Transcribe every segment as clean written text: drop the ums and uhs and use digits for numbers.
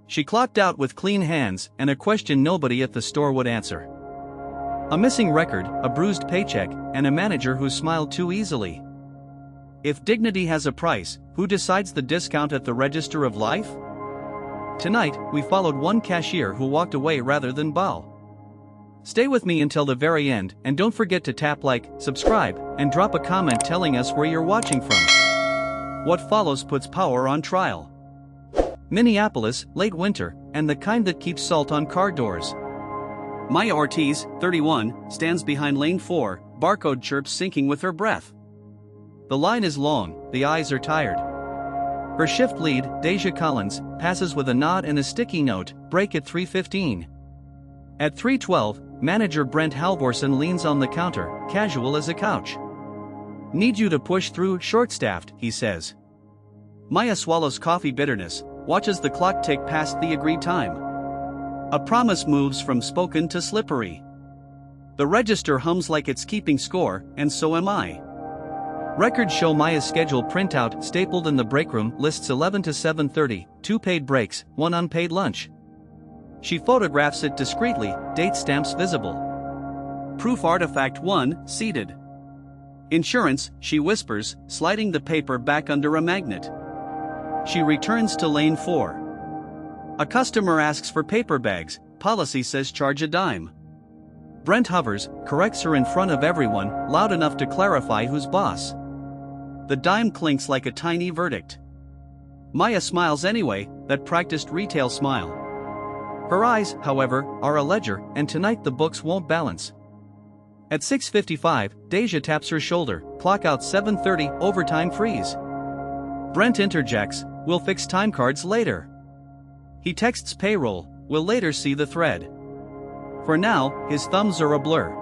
She clocked out with clean hands and a question nobody at the store would answer. A missing record, a bruised paycheck, and a manager who smiled too easily. If dignity has a price, who decides the discount at the register of life? Tonight, we followed one cashier who walked away rather than bow. Stay with me until the very end, and don't forget to tap like, subscribe, and drop a comment telling us where you're watching from. What follows puts power on trial. Minneapolis, late winter, and the kind that keeps salt on car doors. Maya Ortiz, 31, stands behind lane 4, barcode chirps syncing with her breath. The line is long, the eyes are tired. Her shift lead, Deja Collins, passes with a nod and a sticky note, break at 3:15. At 3:12, manager Brent Halvorson leans on the counter, casual as a couch. Need you to push through, short-staffed, he says. Maya swallows coffee bitterness, watches the clock tick past the agreed time. A promise moves from spoken to slippery. The register hums like it's keeping score, and so am I. Records show Maya's schedule printout stapled in the break room lists 11 to 7:30, 2 paid breaks, 1 unpaid lunch. She photographs it discreetly, date stamps visible. Proof artifact 1, seated. Insurance, she whispers, sliding the paper back under a magnet. She returns to lane 4. A customer asks for paper bags, policy says charge a dime. Brent hovers, corrects her in front of everyone, loud enough to clarify who's boss. The dime clinks like a tiny verdict. Maya smiles anyway, that practiced retail smile. Her eyes, however, are a ledger, and tonight the books won't balance. At 6:55, Deja taps her shoulder, clock out 7:30, overtime freeze. Brent interjects, we'll fix time cards later. He texts payroll, we'll later see the thread. For now, his thumbs are a blur.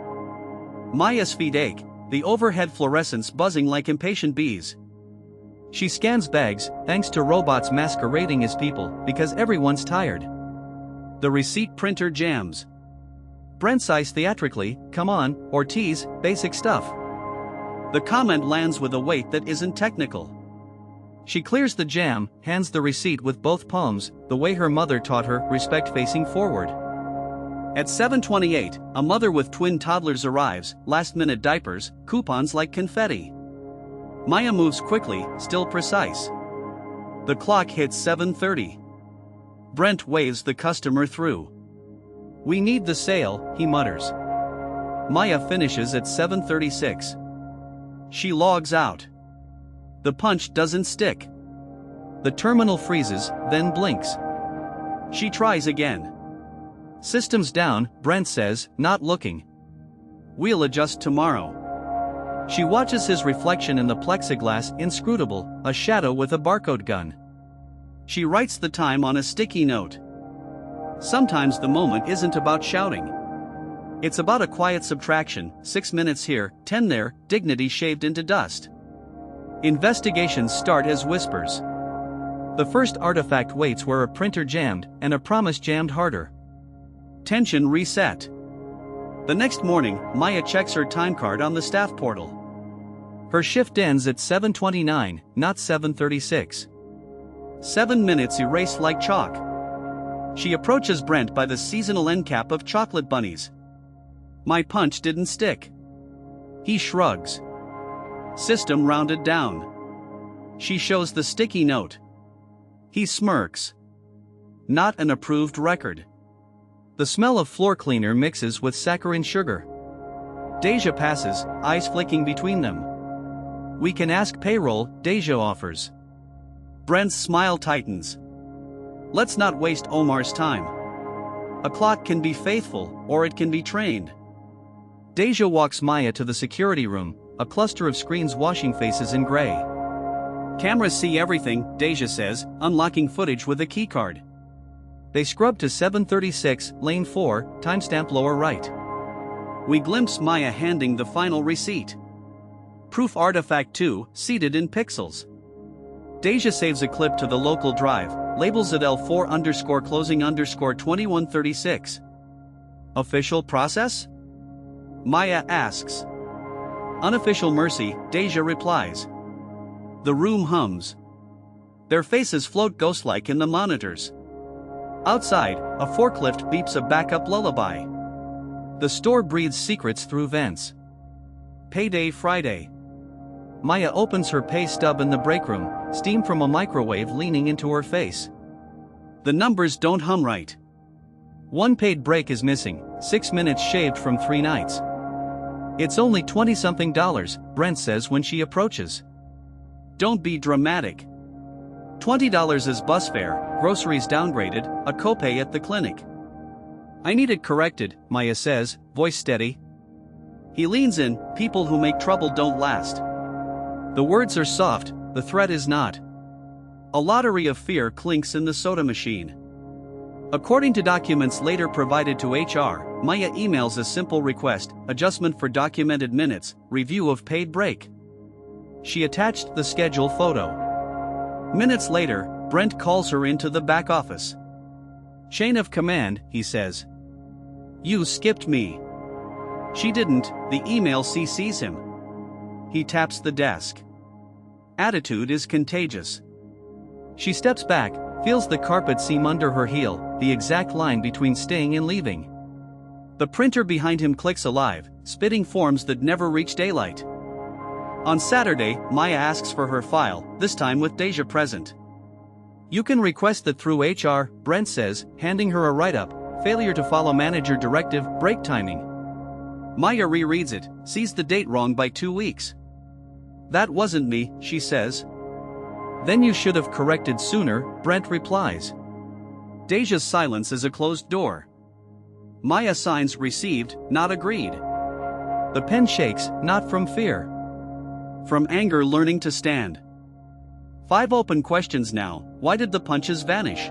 Maya's feet ache, the overhead fluorescents buzzing like impatient bees. She scans bags, thanks to robots masquerading as people, because everyone's tired. The receipt printer jams. Brent sighs theatrically, come on, Ortiz, basic stuff. The comment lands with a weight that isn't technical. She clears the jam, hands the receipt with both palms, the way her mother taught her, respect facing forward. At 7:28, a mother with twin toddlers arrives, last-minute diapers, coupons like confetti. Maya moves quickly, still precise. The clock hits 7:30. Brent waves the customer through. We need the sale, he mutters. Maya finishes at 7:36. She logs out. The punch doesn't stick. The terminal freezes, then blinks. She tries again. System's down, Brent says, not looking. We'll adjust tomorrow. She watches his reflection in the plexiglass, inscrutable, a shadow with a barcode gun. She writes the time on a sticky note. Sometimes the moment isn't about shouting. It's about a quiet subtraction, 6 minutes here, 10 there, dignity shaved into dust. Investigations start as whispers. The first artifact waits where a printer jammed, and a promise jammed harder. Tension reset. The next morning, Maya checks her time card on the staff portal. Her shift ends at 7:29, not 7:36. 7 minutes erased like chalk. She approaches Brent by the seasonal end cap of chocolate bunnies. My punch didn't stick. He shrugs. System rounded down. She shows the sticky note. He smirks. Not an approved record. The smell of floor cleaner mixes with saccharine sugar. Deja passes, eyes flicking between them. We can ask payroll, Deja offers. Brent's smile tightens. Let's not waste Omar's time. A clock can be faithful, or it can be trained. Deja walks Maya to the security room, a cluster of screens washing faces in gray. Cameras see everything, Deja says, unlocking footage with a keycard. They scrub to 7:36, lane 4, timestamp lower right. We glimpse Maya handing the final receipt. Proof artifact 2, seated in pixels. Deja saves a clip to the local drive, labels it L4_closing_2136. Official process? Maya asks. Unofficial mercy, Deja replies. The room hums. Their faces float ghost-like in the monitors. Outside, a forklift beeps a backup lullaby. The store breathes secrets through vents. Payday Friday. Maya opens her pay stub in the break room, steam from a microwave leaning into her face. The numbers don't hum right. One paid break is missing, 6 minutes shaved from 3 nights. It's only $20-something, Brent says when she approaches. Don't be dramatic. $20 is bus fare, groceries downgraded, a copay at the clinic. I need it corrected, Maya says, voice steady. He leans in, people who make trouble don't last. The words are soft, the threat is not. A lottery of fear clinks in the soda machine. According to documents later provided to HR, Maya emails a simple request, adjustment for documented minutes, review of paid break. She attached the schedule photo. Minutes later, Brent calls her into the back office. Chain of command, he says. You skipped me. She didn't, the email CCs him. He taps the desk. Attitude is contagious. She steps back, feels the carpet seam under her heel, the exact line between staying and leaving. The printer behind him clicks alive, spitting forms that never reach daylight. On Saturday, Maya asks for her file, this time with Deja present. You can request it through HR, Brent says, handing her a write-up, failure to follow manager directive, break timing. Maya rereads it, sees the date wrong by 2 weeks. That wasn't me, she says. Then you should have corrected sooner, Brent replies. Deja's silence is a closed door. Maya signs received, not agreed. The pen shakes, not from fear. From anger learning to stand. 5 open questions now, why did the punches vanish?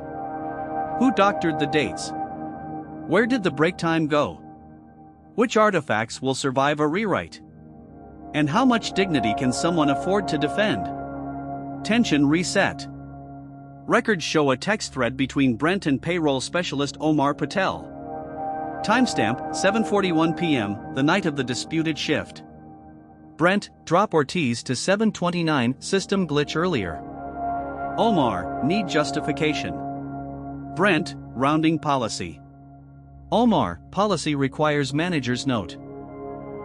Who doctored the dates? Where did the break time go? Which artifacts will survive a rewrite? And how much dignity can someone afford to defend? Tension reset. Records show a text thread between Brent and payroll specialist Omar Patel. Timestamp, 7:41 p.m., the night of the disputed shift. Brent, drop Ortiz to 7:29, system glitch earlier. Omar, need justification. Brent, rounding policy. Omar, policy requires manager's note.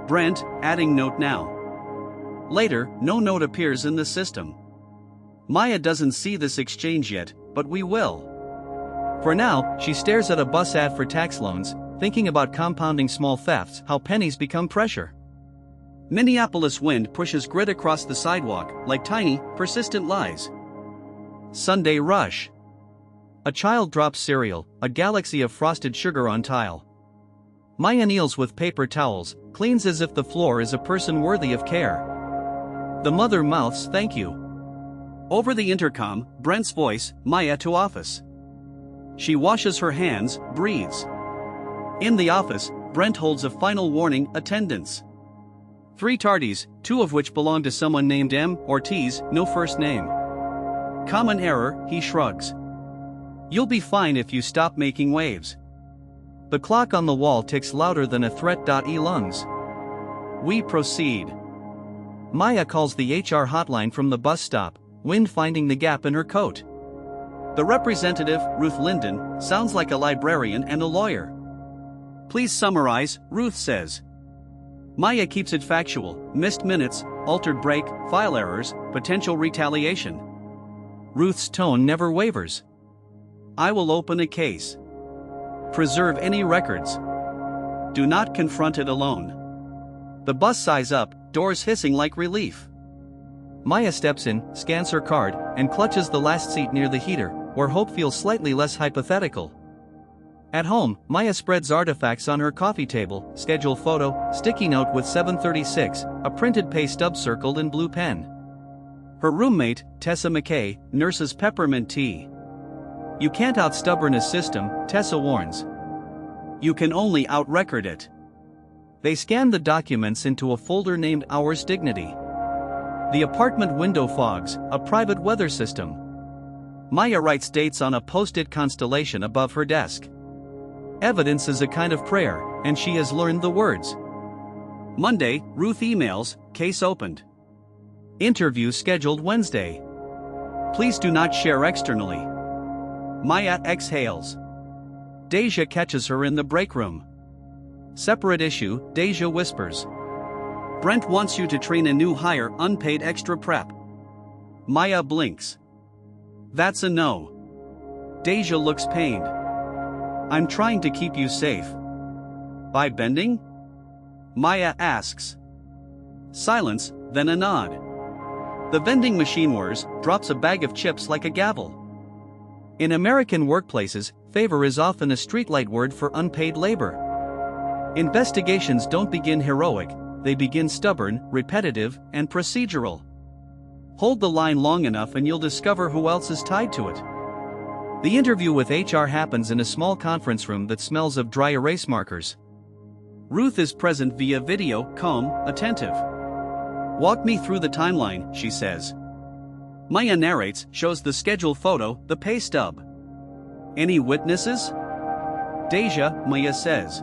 Brent, adding note now. Later, no note appears in the system. Maya doesn't see this exchange yet, but we will. For now, she stares at a bus ad for tax loans, thinking about compounding small thefts, how pennies become pressure. Minneapolis wind pushes grit across the sidewalk, like tiny, persistent lies. Sunday rush. A child drops cereal, a galaxy of frosted sugar on tile. Maya kneels with paper towels, cleans as if the floor is a person worthy of care. The mother mouths thank you. Over the intercom, Brent's voice, Maya to office. She washes her hands, breathes. In the office, Brent holds a final warning, attendance. 3 tardies, 2 of which belong to someone named M. Ortiz, no first name. Common error, he shrugs. You'll be fine if you stop making waves. The clock on the wall ticks louder than a threat. Lungs. We proceed. Maya calls the HR hotline from the bus stop, wind finding the gap in her coat. The representative, Ruth Linden, sounds like a librarian and a lawyer. Please summarize, Ruth says. Maya keeps it factual, missed minutes, altered break, file errors, potential retaliation. Ruth's tone never wavers. I will open a case. Preserve any records. Do not confront it alone. The bus sighs up, doors hissing like relief. Maya steps in, scans her card, and clutches the last seat near the heater, where hope feels slightly less hypothetical. At home, Maya spreads artifacts on her coffee table, schedule photo, sticky note with 7:36, a printed pay stub circled in blue pen. Her roommate, Tessa McKay, nurses peppermint tea. You can't out-stubborn a system, Tessa warns. You can only out-record it. They scan the documents into a folder named Hours Dignity. The apartment window fogs, a private weather system. Maya writes dates on a post-it constellation above her desk. Evidence is a kind of prayer, and she has learned the words. Monday, Ruth emails, case opened. Interview scheduled Wednesday. Please do not share externally. Maya exhales. Deja catches her in the break room. Separate issue, Deja whispers. Brent wants you to train a new hire, unpaid extra prep. Maya blinks. That's a no. Deja looks pained. I'm trying to keep you safe. By bending? Maya asks. Silence, then a nod. The vending machine whirs, drops a bag of chips like a gavel. In American workplaces, favor is often a streetlight word for unpaid labor. Investigations don't begin heroic, they begin stubborn, repetitive, and procedural. Hold the line long enough and you'll discover who else is tied to it. The interview with HR happens in a small conference room that smells of dry erase markers. Ruth is present via video, calm, attentive. Walk me through the timeline, she says. Maya narrates, shows the schedule photo, the pay stub. Any witnesses? Deja, Maya says.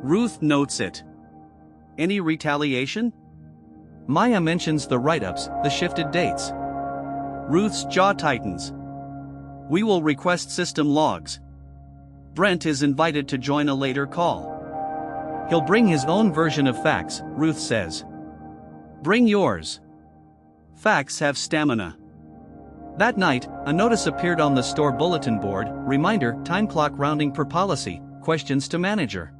Ruth notes it. Any retaliation? Maya mentions the write-ups, the shifted dates. Ruth's jaw tightens. We will request system logs. Brent is invited to join a later call. He'll bring his own version of facts, Ruth says. Bring yours. Facts have stamina. That night, a notice appeared on the store bulletin board, reminder, time clock rounding per policy, questions to manager.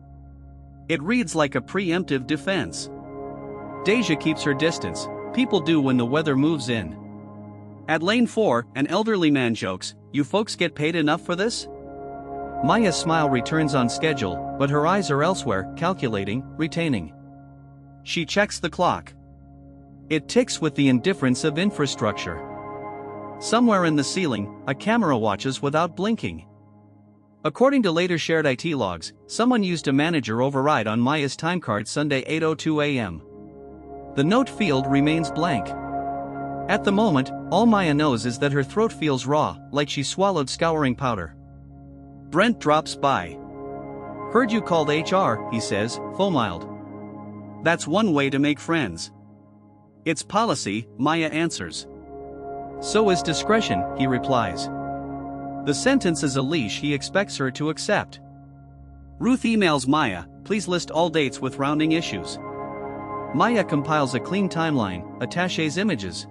It reads like a preemptive defense. Deja keeps her distance, people do when the weather moves in. At lane 4, an elderly man jokes, you folks get paid enough for this? Maya's smile returns on schedule, but her eyes are elsewhere, calculating, retaining. She checks the clock. It ticks with the indifference of infrastructure. Somewhere in the ceiling, a camera watches without blinking. According to later shared IT logs, someone used a manager override on Maya's timecard Sunday 8:02 a.m. The note field remains blank. At the moment, all Maya knows is that her throat feels raw, like she swallowed scouring powder. Brent drops by. Heard you called HR, he says, foamiled. That's one way to make friends. It's policy, Maya answers. So is discretion, he replies. The sentence is a leash he expects her to accept. Ruth emails Maya, please list all dates with rounding issues. Maya compiles a clean timeline, attaches images.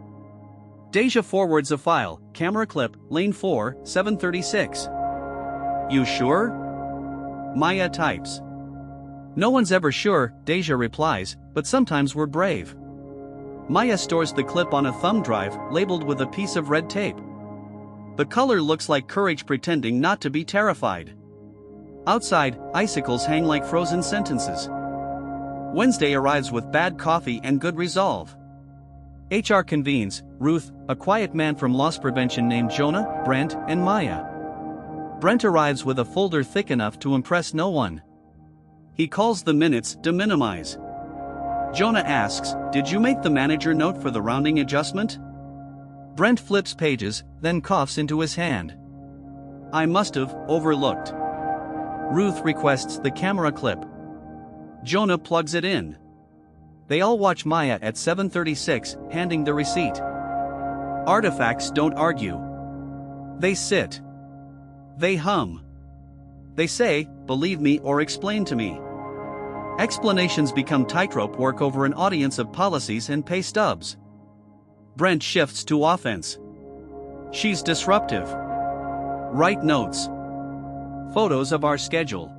Deja forwards a file, camera clip, lane 4, 7:36. You sure? Maya types. No one's ever sure, Deja replies, but sometimes we're brave. Maya stores the clip on a thumb drive, labeled with a piece of red tape. The color looks like courage pretending not to be terrified. Outside, icicles hang like frozen sentences. Wednesday arrives with bad coffee and good resolve. HR convenes, Ruth, a quiet man from loss prevention named Jonah, Brent, and Maya. Brent arrives with a folder thick enough to impress no one. He calls the minutes de minimis. Jonah asks, did you make the manager note for the rounding adjustment? Brent flips pages, then coughs into his hand. I must have overlooked. Ruth requests the camera clip. Jonah plugs it in. They all watch Maya at 7:36, handing the receipt. Artifacts don't argue. They sit. They hum. They say, believe me or explain to me. Explanations become tightrope work over an audience of policies and pay stubs. Brent shifts to offense. She's disruptive. Write notes. Photos of our schedule.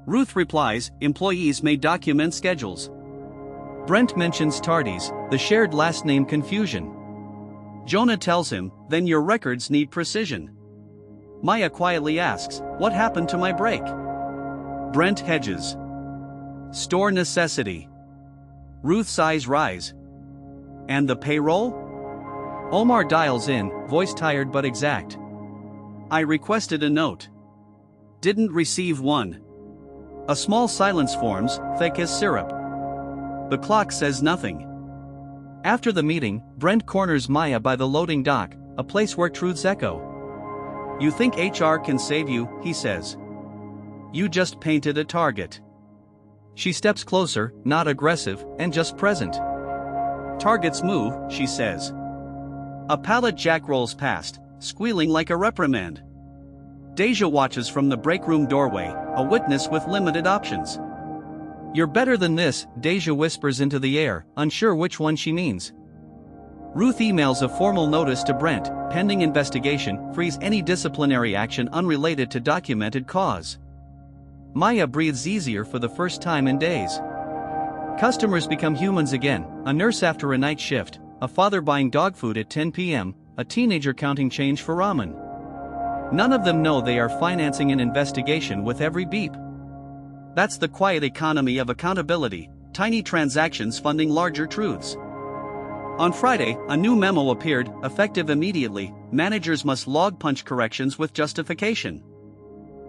Ruth replies, employees may document schedules. Brent mentions tardies, the shared last name confusion. Jonah tells him, then your records need precision. Maya quietly asks, what happened to my break? Brent hedges. Store necessity. Ruth's eyes rise. And the payroll? Omar dials in, voice tired but exact. I requested a note. Didn't receive one. A small silence forms, thick as syrup. The clock says nothing. After the meeting, Brent corners Maya by the loading dock, a place where truths echo. You think HR can save you, he says. You just painted a target. She steps closer, not aggressive, and just present. Targets move, she says. A pallet jack rolls past, squealing like a reprimand. Deja watches from the break room doorway, a witness with limited options. "You're better than this," Deja whispers into the air, unsure which one she means. Ruth emails a formal notice to Brent, pending investigation, freeze any disciplinary action unrelated to documented cause. Maya breathes easier for the first time in days. Customers become humans again, a nurse after a night shift, a father buying dog food at 10 p.m., a teenager counting change for ramen. None of them know they are financing an investigation with every beep. That's the quiet economy of accountability, tiny transactions funding larger truths. On Friday, a new memo appeared, effective immediately: managers must log punch corrections with justification.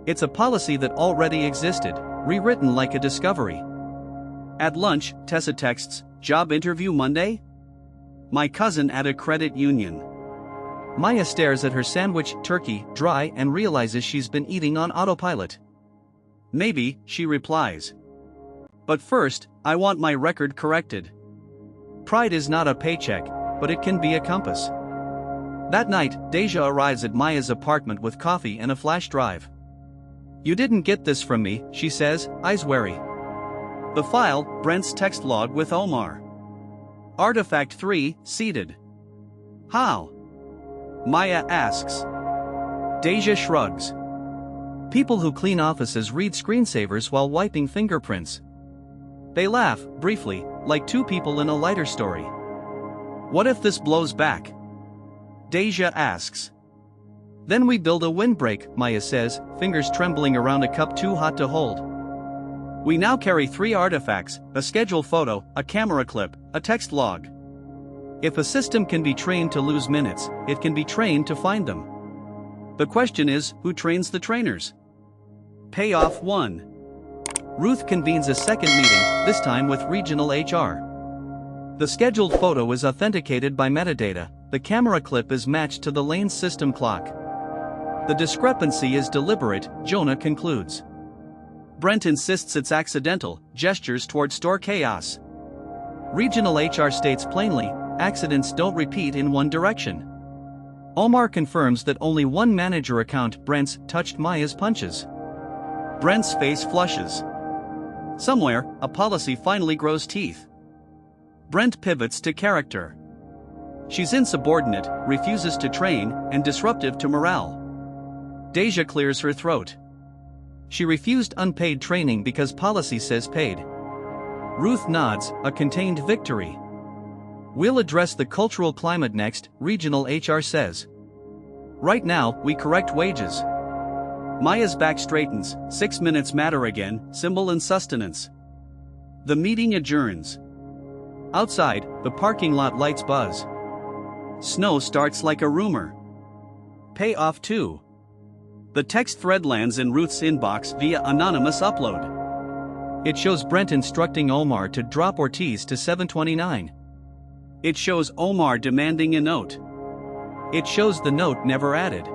It's a policy that already existed, rewritten like a discovery. At lunch, Tessa texts, "Job interview Monday? My cousin at a credit union." Maya stares at her sandwich, turkey, dry, and realizes she's been eating on autopilot. "Maybe," she replies. "But first, I want my record corrected." Pride is not a paycheck, but it can be a compass. That night, Deja arrives at Maya's apartment with coffee and a flash drive. "You didn't get this from me," she says, eyes wary. The file, Brent's text log with Omar. Artifact 3, seeded. "How?" Maya asks. Deja shrugs. People who clean offices read screensavers while wiping fingerprints. They laugh, briefly, like two people in a lighter story. "What if this blows back?" Deja asks. "Then we build a windbreak," Maya says, fingers trembling around a cup too hot to hold. "We now carry 3 artifacts, a schedule photo, a camera clip, a text log. If a system can be trained to lose minutes, it can be trained to find them. The question is, who trains the trainers?" Payoff 1. Ruth convenes a second meeting, this time with regional HR. The scheduled photo is authenticated by metadata, the camera clip is matched to the lane's system clock. The discrepancy is deliberate, Jonah concludes. Brent insists it's accidental, gestures toward store chaos. Regional HR states plainly, accidents don't repeat in one direction. Omar confirms that only one manager account, Brent's, touched Maya's punches. Brent's face flushes. Somewhere, a policy finally grows teeth. Brent pivots to character. She's insubordinate, refuses to train, and disruptive to morale. Deja clears her throat. She refused unpaid training because policy says paid. Ruth nods, a contained victory. "We'll address the cultural climate next," regional HR says. "Right now, we correct wages." Maya's back straightens, 6 minutes matter again, symbol and sustenance. The meeting adjourns. Outside, the parking lot lights buzz. Snow starts like a rumor. Payoff 2. The text thread lands in Ruth's inbox via anonymous upload. It shows Brent instructing Omar to drop Ortiz to 729. It shows Omar demanding a note. It shows the note never added.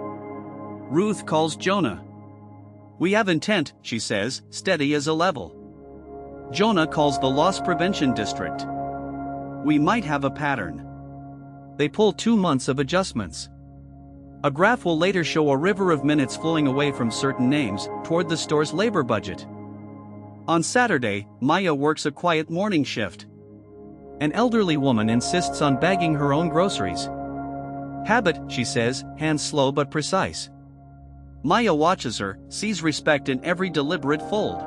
Ruth calls Jonah. "We have intent," she says, steady as a level. Jonah calls the loss prevention district. "We might have a pattern." They pull 2 months of adjustments. A graph will later show a river of minutes flowing away from certain names, toward the store's labor budget. On Saturday, Maya works a quiet morning shift. An elderly woman insists on bagging her own groceries. "Habit," she says, hands slow but precise. Maya watches her, sees respect in every deliberate fold.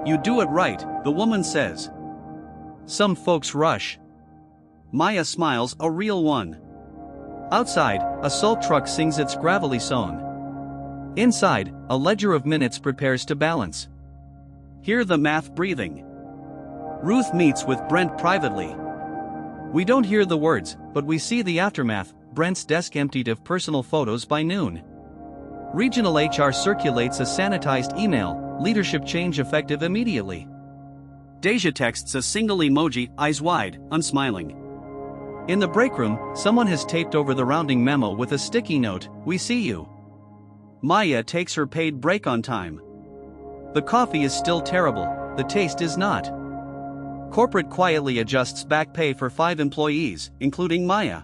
"You do it right," the woman says. "Some folks rush." Maya smiles, a real one. Outside, a salt truck sings its gravelly song. Inside, a ledger of minutes prepares to balance. Hear the math breathing. Ruth meets with Brent privately. We don't hear the words, but we see the aftermath, Brent's desk emptied of personal photos by noon. Regional HR circulates a sanitized email, leadership change effective immediately. Deja texts a single emoji, eyes wide, unsmiling. In the break room, someone has taped over the rounding memo with a sticky note, "We see you." Maya takes her paid break on time. The coffee is still terrible, the taste is not. Corporate quietly adjusts back pay for 5 employees, including Maya.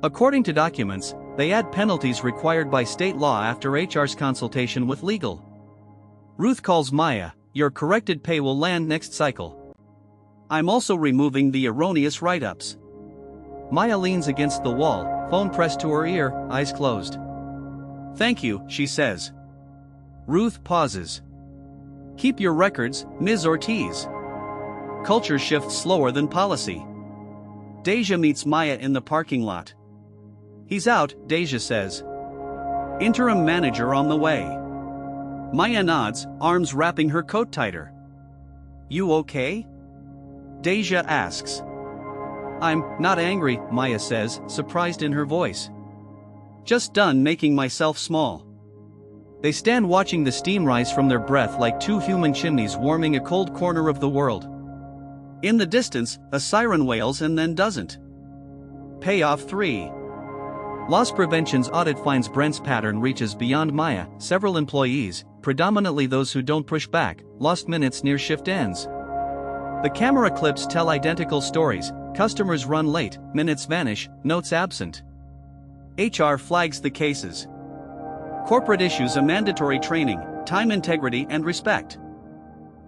According to documents, They add penalties required by state law after HR's consultation with legal. Ruth calls Maya, "Your corrected pay will land next cycle. I'm also removing the erroneous write-ups." Maya leans against the wall, phone pressed to her ear, eyes closed. "Thank you," she says. Ruth pauses. "Keep your records, Ms. Ortiz." Culture shifts slower than policy. Deja meets Maya in the parking lot. "He's out," Deja says. "Interim manager on the way." Maya nods, arms wrapping her coat tighter. "You okay?" Deja asks. "I'm not angry," Maya says, surprised in her voice. "Just done making myself small." They stand watching the steam rise from their breath like two human chimneys warming a cold corner of the world. In the distance, a siren wails and then doesn't. Payoff 3. Loss Prevention's audit finds Brent's pattern reaches beyond Maya. Several employees, predominantly those who don't push back, lost minutes near shift ends. The camera clips tell identical stories: customers run late, minutes vanish, notes absent. HR flags the cases. Corporate issues a mandatory training, time integrity and respect.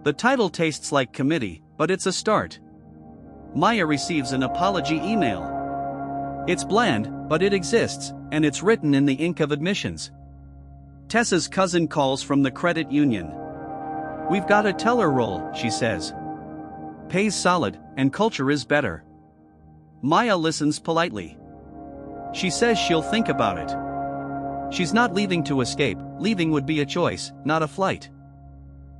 The title tastes like committee, but it's a start. Maya receives an apology email. It's bland, but it exists, and it's written in the ink of admissions. Tessa's cousin calls from the credit union. "We've got a teller role," she says. "Pays solid, and culture is better." Maya listens politely. She says she'll think about it. She's not leaving to escape, leaving would be a choice, not a flight.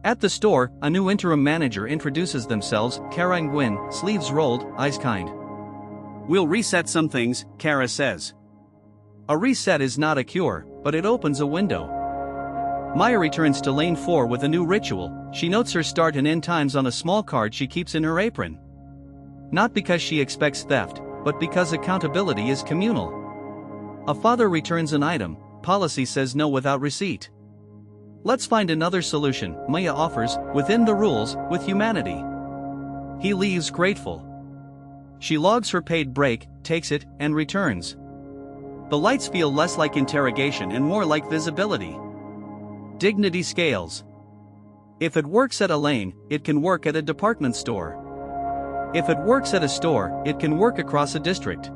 At the store, a new interim manager introduces themselves, Kara and Gwyn, sleeves rolled, eyes kind. "We'll reset some things," Kara says. A reset is not a cure, but it opens a window. Maya returns to lane 4 with a new ritual. She notes her start and end times on a small card she keeps in her apron. Not because she expects theft, but because accountability is communal. A father returns an item, policy says no without receipt. "Let's find another solution," Maya offers, within the rules, with humanity. He leaves grateful. She logs her paid break, takes it, and returns. The lights feel less like interrogation and more like visibility. Dignity scales. If it works at a lane, it can work at a department store. If it works at a store, it can work across a district.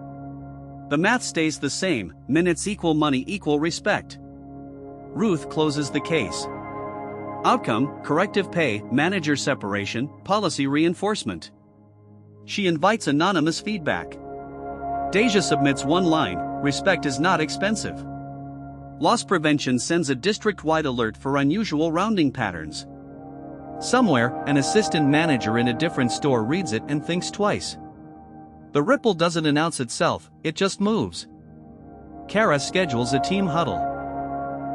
The math stays the same: minutes equal money equal respect. Ruth closes the case. Outcome: corrective pay, manager separation, policy reinforcement. She invites anonymous feedback. Deja submits one line: respect is not expensive. Loss Prevention sends a district-wide alert for unusual rounding patterns. Somewhere, an assistant manager in a different store reads it and thinks twice. The ripple doesn't announce itself, it just moves. Kara schedules a team huddle.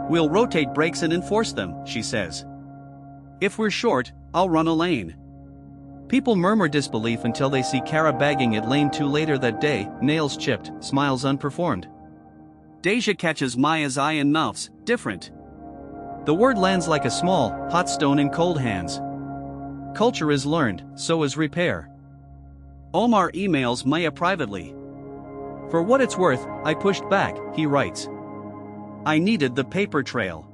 "We'll rotate breaks and enforce them," she says. "If we're short, I'll run a lane." People murmur disbelief until they see Kara bagging at lane 2 later that day, nails chipped, smiles unperformed. Deja catches Maya's eye and mouths, "different." The word lands like a small, hot stone in cold hands. Culture is learned, so is repair. Omar emails Maya privately. "For what it's worth, I pushed back," he writes. "I needed the paper trail."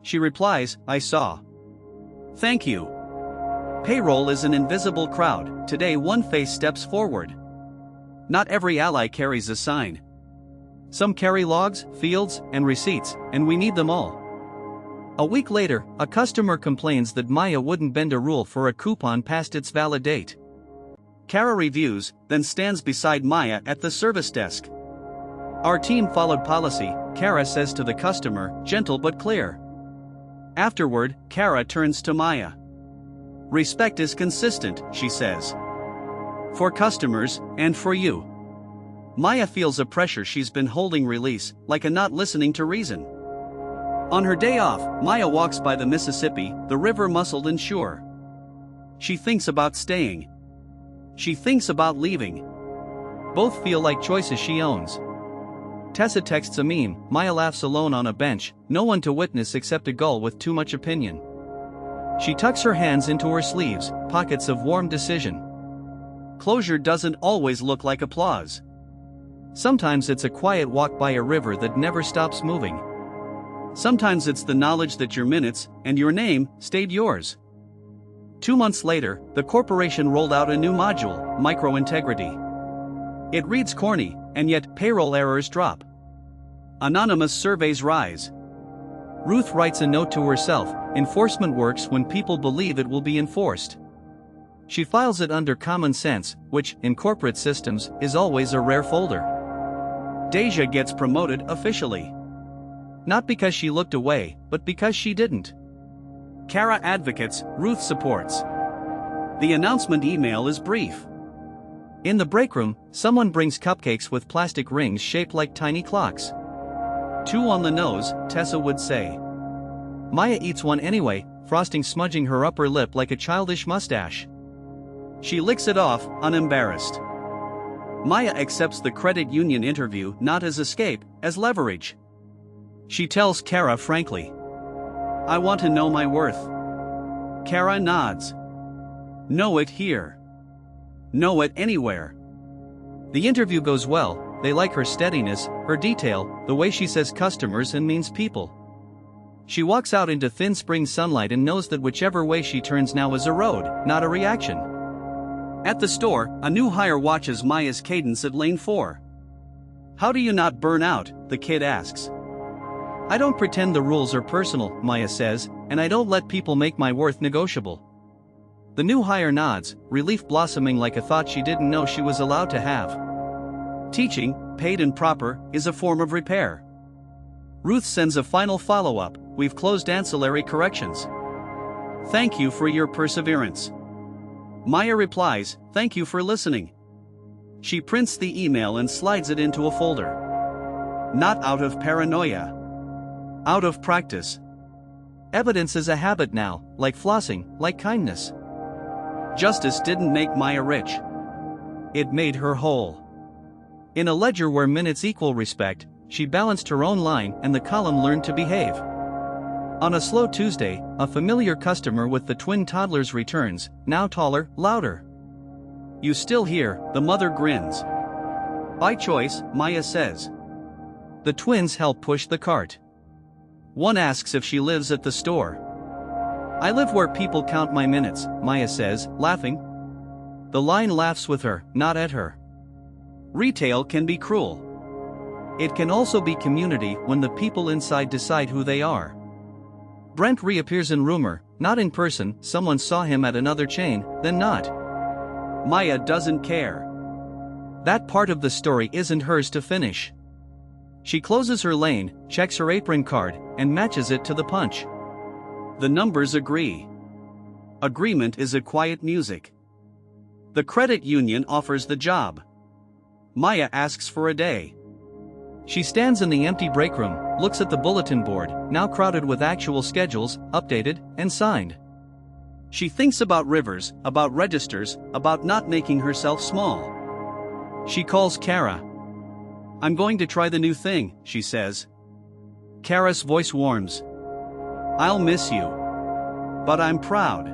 She replies, "I saw." "Thank you." Payroll is an invisible crowd. Today one face steps forward. Not every ally carries a sign. Some carry logs, fields, and receipts, and we need them all. A week later, a customer complains that Maya wouldn't bend a rule for a coupon past its valid date. Kara reviews, then stands beside Maya at the service desk. "Our team followed policy," Kara says to the customer, gentle but clear. Afterward, Kara turns to Maya. "Respect is consistent," she says. "For customers, and for you." Maya feels a pressure she's been holding release, like a not listening to reason. On her day off, Maya walks by the Mississippi, the river muscled and sure. She thinks about staying. She thinks about leaving. Both feel like choices she owns. Tessa texts a meme, Maya laughs alone on a bench, no one to witness except a gull with too much opinion. She tucks her hands into her sleeves, pockets of warm decision. Closure doesn't always look like applause. Sometimes it's a quiet walk by a river that never stops moving. Sometimes it's the knowledge that your minutes, and your name, stayed yours. 2 months later, the corporation rolled out a new module, Micro-Integrity. It reads corny, and yet payroll errors drop. Anonymous surveys rise. Ruth writes a note to herself, enforcement works when people believe it will be enforced. She files it under common sense, which, in corporate systems, is always a rare folder. Deja gets promoted officially. Not because she looked away, but because she didn't. Kara advocates, Ruth supports. The announcement email is brief. In the break room, someone brings cupcakes with plastic rings shaped like tiny clocks. 2 on the nose, Tessa would say. Maya eats one anyway, frosting smudging her upper lip like a childish mustache. She licks it off, unembarrassed. Maya accepts the credit union interview not as escape, as leverage. She tells Kara frankly, I want to know my worth. Kara nods. Know it here. Know it anywhere. The interview goes well. They like her steadiness, her detail, the way she says customers and means people. She walks out into thin spring sunlight and knows that whichever way she turns now is a road, not a reaction. At the store, a new hire watches Maya's cadence at lane 4. How do you not burn out? The kid asks. I don't pretend the rules are personal, Maya says, and I don't let people make my worth negotiable. The new hire nods, relief blossoming like a thought she didn't know she was allowed to have. Teaching, paid and proper, is a form of repair. Ruth sends a final follow-up, we've closed ancillary corrections. Thank you for your perseverance. Maya replies, thank you for listening. She prints the email and slides it into a folder. Not out of paranoia. Out of practice. Evidence is a habit now, like flossing, like kindness. Justice didn't make Maya rich. It made her whole. In a ledger where minutes equal respect, she balanced her own line and the column learned to behave. On a slow Tuesday, a familiar customer with the twin toddlers returns, now taller, louder. You still here, the mother grins. By choice, Maya says. The twins help push the cart. One asks if she lives at the store. I live where people count my minutes, Maya says, laughing. The line laughs with her, not at her. Retail can be cruel. It can also be community when the people inside decide who they are. Brent reappears in rumor, not in person, someone saw him at another chain, then not. Maya doesn't care. That part of the story isn't hers to finish. She closes her lane, checks her apron card, and matches it to the punch. The numbers agree. Agreement is a quiet music. The credit union offers the job. Maya asks for a day. She stands in the empty break room, looks at the bulletin board, now crowded with actual schedules, updated and signed. She thinks about rivers, about registers, about not making herself small. She calls Kara. I'm going to try the new thing, she says. Kara's voice warms. I'll miss you. But I'm proud.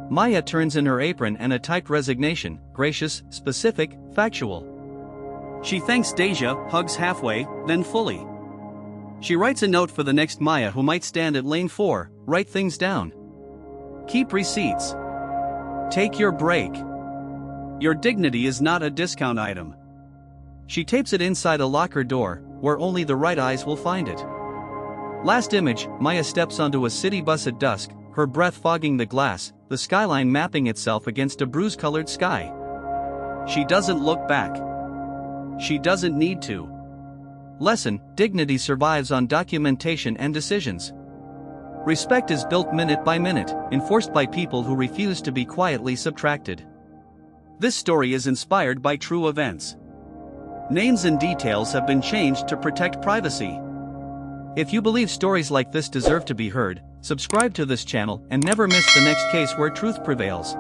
Maya turns in her apron and a typed resignation, gracious, specific, factual. She thanks Deja, hugs halfway, then fully. She writes a note for the next Maya who might stand at lane 4, write things down. Keep receipts. Take your break. Your dignity is not a discount item. She tapes it inside a locker door, where only the right eyes will find it. Last image, Maya steps onto a city bus at dusk, her breath fogging the glass, the skyline mapping itself against a bruise-colored sky. She doesn't look back. She doesn't need to. Lesson: dignity survives on documentation and decisions. Respect is built minute by minute, enforced by people who refuse to be quietly subtracted. This story is inspired by true events. Names and details have been changed to protect privacy. If you believe stories like this deserve to be heard, subscribe to this channel and never miss the next case where truth prevails.